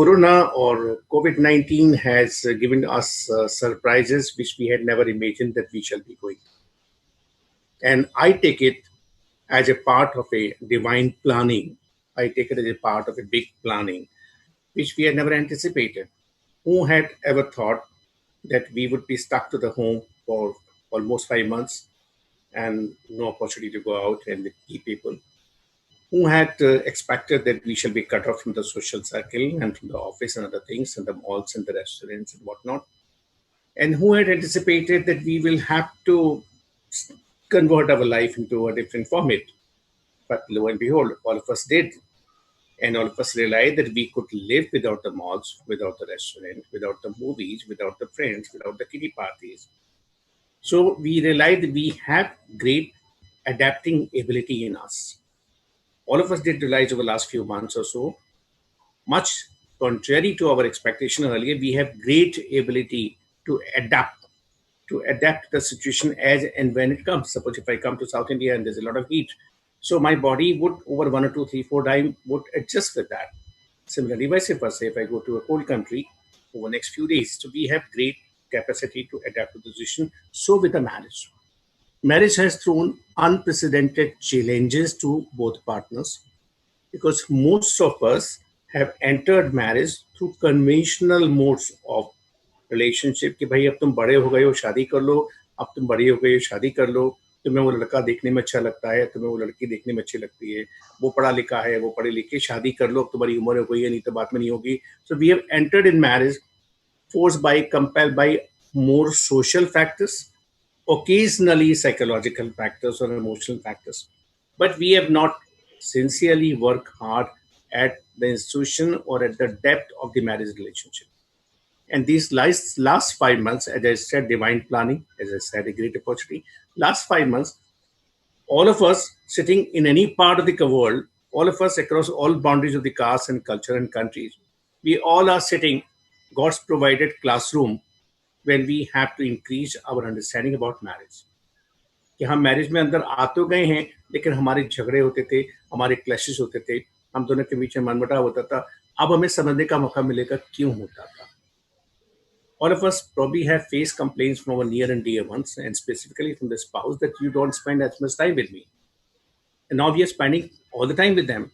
Corona or COVID-19 has given us surprises which we had never imagined that we shall be going. And I take it as a part of a divine planning. I take it as a part of a big planning which we had never anticipated. Who had ever thought that we would be stuck to the home for almost 5 months and no opportunity to go out and meet people? Who had expected that we shall be cut off from the social circle and from the office and other things and the malls and the restaurants and whatnot? And who had anticipated that we will have to convert our life into a different format? But lo and behold, all of us did. And all of us realized that we could live without the malls, without the restaurant, without the movies, without the friends, without the kiddie parties. So we realized that we have great adapting ability in us. All of us did realize over the last few months or so, much contrary to our expectation earlier, we have great ability to adapt the situation as and when it comes. Suppose if I come to South India and there's a lot of heat, so my body would over 1 or 2, 3, 4 times would adjust with that. Similarly, vice versa, if I go to a cold country over the next few days, so we have great capacity to adapt to the situation. So with the marriage, marriage has thrown unprecedented challenges to both partners because most of us have entered marriage through conventional modes of relationship कि भाई अब तुम बड़े हो गए हो शादी कर लो, अब तुम बड़ी हो गई हो शादी कर लो, तुम्हें वो लड़का देखने में अच्छा लगता है, तुम्हें वो लड़की देखने में अच्छी लगती है, वो पढ़ा लिखा है, वो पढ़े लिखे, शादी कर लो, अब तुम्हारी उम्र हो गई है, नहीं तो बात में नहीं होगी. So we have entered in marriage forced by, compelled by more social factors, occasionally psychological factors or emotional factors. But we have not sincerely worked hard at the institution or at the depth of the marriage relationship. And these last 5 months, as I said, divine planning, as I said, a great opportunity. Last 5 months, all of us sitting in any part of the world, all of us across all boundaries of the caste and culture and countries, we all are sitting God's provided classroom when we have to increase our understanding about marriage. कि हम marriage में अंदर आ तो गए हैं लेकिन हमारे झगड़े होते थे, हमारे क्लैशेस होते थे, हम दोनों के बीच में मनमुटाव होता था. अब हमें समझने का मौका मिलेगा क्यों होता था. All of us probably have faced complaints from our near and dear ones, and specifically from the spouse, that you don't spend as much time with me. And now we are spending all the time with them.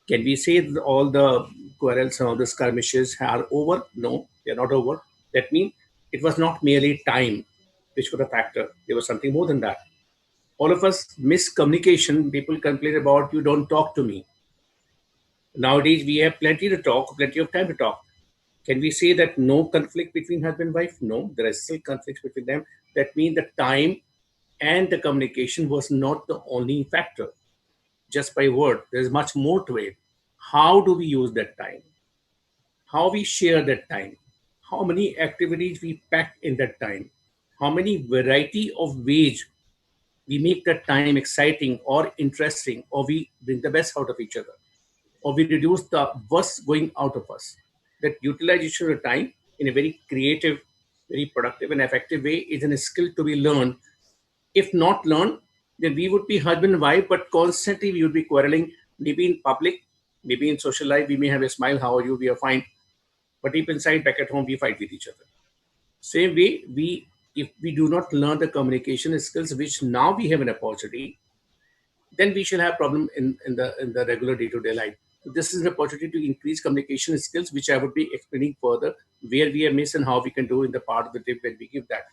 Can we say that all the quarrels and all the skirmishes are over? No, they are not over. That means it was not merely time which was a factor. There was something more than that. All of us miss communication. People complain about you don't talk to me. Nowadays we have plenty to talk, plenty of time to talk. Can we say that no conflict between husband and wife? No, there are still conflicts between them. That means the time and the communication was not the only factor. Just by word, there's much more to it. How do we use that time? How we share that time? How many activities we pack in that time? How many variety of ways we make that time exciting or interesting, or we bring the best out of each other, or we reduce the worst going out of us. That utilization of time in a very creative, very productive, and effective way is a skill to be learned. If not learned, then we would be husband and wife, but constantly we would be quarreling, maybe in public, maybe in social life. We may have a smile, how are you? We are fine. But deep inside, back at home, we fight with each other. Same way, if we do not learn the communication skills, which now we have an opportunity, then we shall have problem in the regular day-to-day life. So this is an opportunity to increase communication skills, which I would be explaining further, where we are missing and how we can do in the part of the tip when we give that.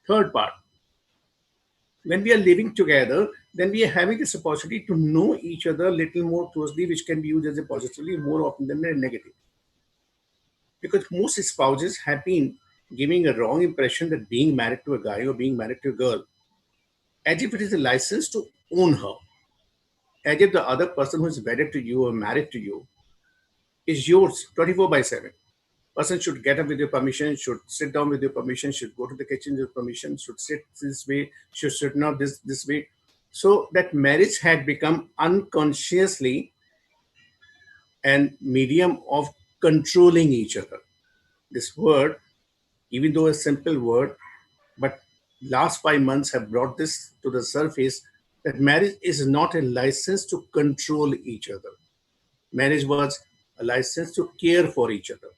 Third part, when we are living together, then we are having this opportunity to know each other a little more closely, which can be used as a positively more often than a negative. Because most spouses have been giving a wrong impression that being married to a guy or being married to a girl, as if it is a license to own her, as if the other person who is wedded to you or married to you is yours 24 by 7. Person should get up with your permission, should sit down with your permission, should go to the kitchen with your permission, should sit this way, should sit now this way. So that marriage had become unconsciously an medium of controlling each other. This word, even though a simple word, but last 5 months have brought this to the surface that marriage is not a license to control each other. Marriage was a license to care for each other,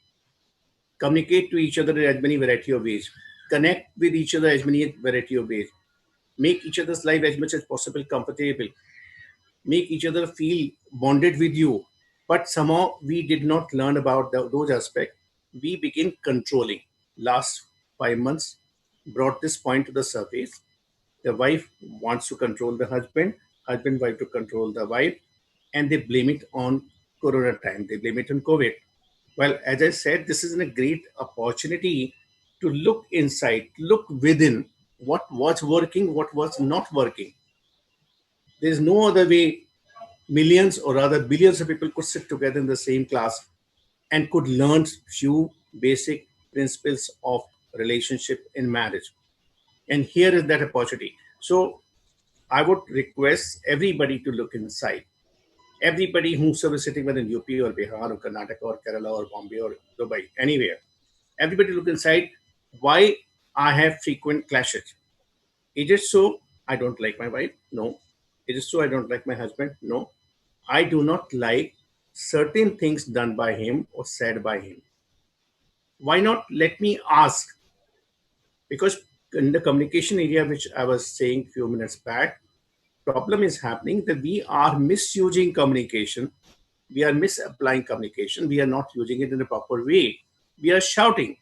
communicate to each other in as many variety of ways, connect with each other as many variety of ways, make each other's life as much as possible comfortable, make each other feel bonded with you. But somehow we did not learn about those aspects. We begin controlling. Last 5 months brought this point to the surface. The wife wants to control the husband, husband wife to control the wife, and they blame it on Corona time. They blame it on COVID. Well, as I said, this is a great opportunity to look inside, look within what was working, what was not working. There is no other way millions or rather billions of people could sit together in the same class and could learn few basic principles of relationship in marriage. And here is that opportunity. So I would request everybody to look inside. Everybody whosoever sitting whether in UP or Bihar or Karnataka or Kerala or Bombay or Dubai, anywhere, everybody look inside why I have frequent clashes. Is it so I don't like my wife? No. Is it so I don't like my husband? No. I do not like certain things done by him or said by him. Why not let me ask? Because in the communication area, which I was saying few minutes back, problem is happening that we are misusing communication. We are misapplying communication. We are not using it in a proper way. We are shouting.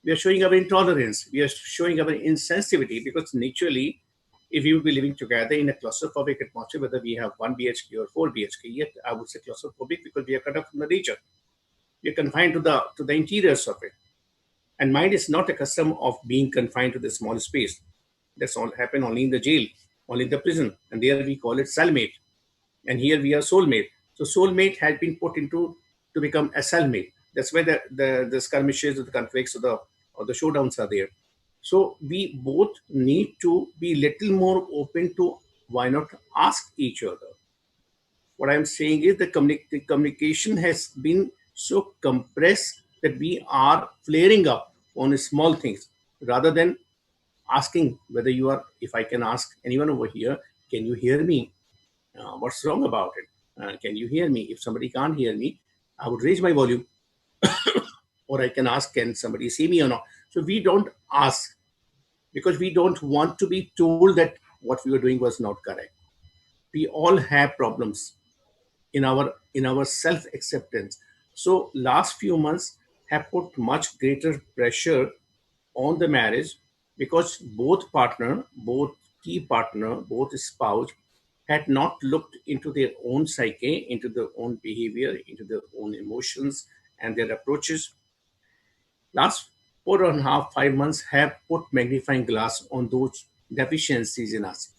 We are showing our intolerance. We are showing our insensitivity because naturally, if you will be living together in a claustrophobic atmosphere, whether we have 1 BHK or 4 BHK, yet I would say claustrophobic because we are cut off from the nature. We are confined to the interiors of it. And mind is not accustomed of being confined to the small space. That's all happen only in the jail, only in the prison. And there we call it cellmate. And here we are soulmate. So soulmate has been put into to become a cellmate. That's where the skirmishes or the conflicts or the showdowns are there. So we both need to be little more open to why not ask each other. What I'm saying is the communication has been so compressed that we are flaring up on small things rather than asking whether you are, if I can ask anyone over here, can you hear me? What's wrong about it? Can you hear me? If somebody can't hear me, I would raise my volume or I can ask, can somebody see me or not? So we don't ask because we don't want to be told that what we were doing was not correct. We all have problems in our self acceptance. So last few months have put much greater pressure on the marriage because both key partner, both spouse had not looked into their own psyche, into their own behavior, into their own emotions and their approaches. Last 4.5, 5 months have put magnifying glass on those deficiencies in us.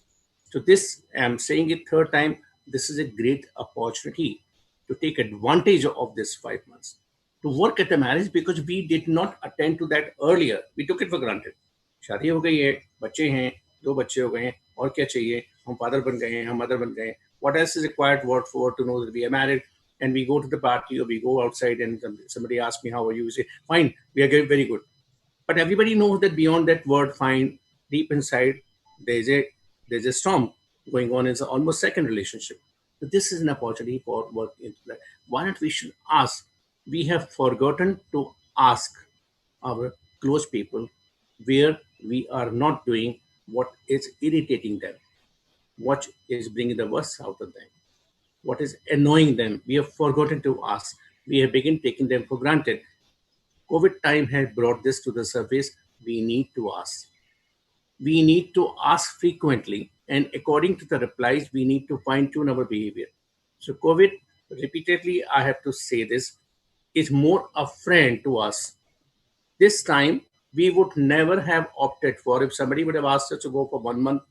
So this, I'm saying it third time, this is a great opportunity to take advantage of this 5 months to work at the marriage because we did not attend to that earlier. We took it for granted. शादी हो गई है, बच्चे हैं, दो बच्चे हो गए हैं, और क्या चाहिए? हम फादर बन गए हैं, हम मदर बन गए हैं. What else is required word for to know that we are married? And we go to the party or we go outside and somebody asks me, how are you? We say, fine, we are very good. But everybody knows that beyond that word fine, deep inside, there's a there's a storm going on in almost second relationship. So this is an opportunity for work into that. Why not we should ask? We have forgotten to ask our close people where we are not doing what is irritating them, what is bringing the worst out of them, what is annoying them. We have forgotten to ask. We have begun taking them for granted. COVID time has brought this to the surface. We need to ask. We need to ask frequently, and according to the replies, we need to fine tune our behavior. So, COVID, repeatedly, I have to say this, is more a friend to us. This time, we would never have opted for, if somebody would have asked us to go for 1 month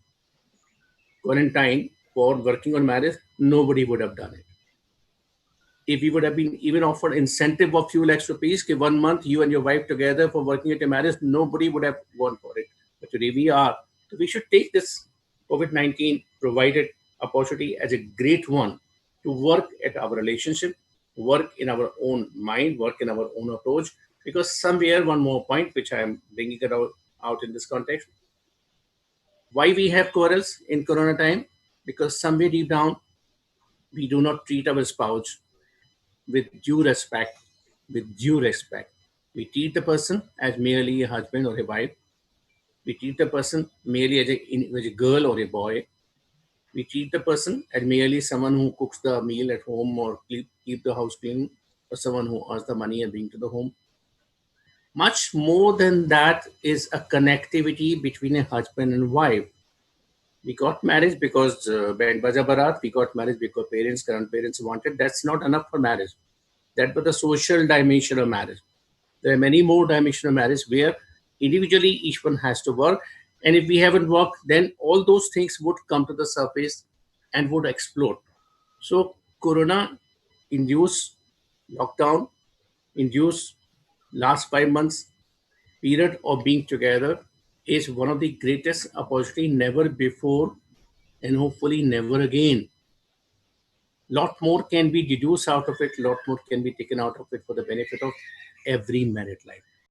quarantine for working on marriage, nobody would have done it. If we would have been even offered incentive of few lakhs rupees, give 1 month you and your wife together for working at a marriage, nobody would have gone for it. But today we are. So we should take this COVID-19 provided opportunity as a great one to work at our relationship, work in our own mind, work in our own approach. Because somewhere, one more point, which I am bringing it out in this context, why we have quarrels in Corona time? Because somewhere deep down, we do not treat our spouse with due respect. With due respect. We treat the person as merely a husband or a wife. We treat the person merely as a girl or a boy. We treat the person as merely someone who cooks the meal at home or keep the house clean, or someone who earns the money and bring to the home. Much more than that is a connectivity between a husband and wife. We got married because Band Baja Barat, we got married because grandparents wanted. That's not enough for marriage. That was the social dimension of marriage. There are many more dimensions of marriage where individually each one has to work. And if we haven't worked, then all those things would come to the surface and would explode. So Corona induced lockdown, induced last 5 months period of being together is one of the greatest opportunity never before and hopefully never again. Lot more can be deduced out of it, lot more can be taken out of it for the benefit of every married life.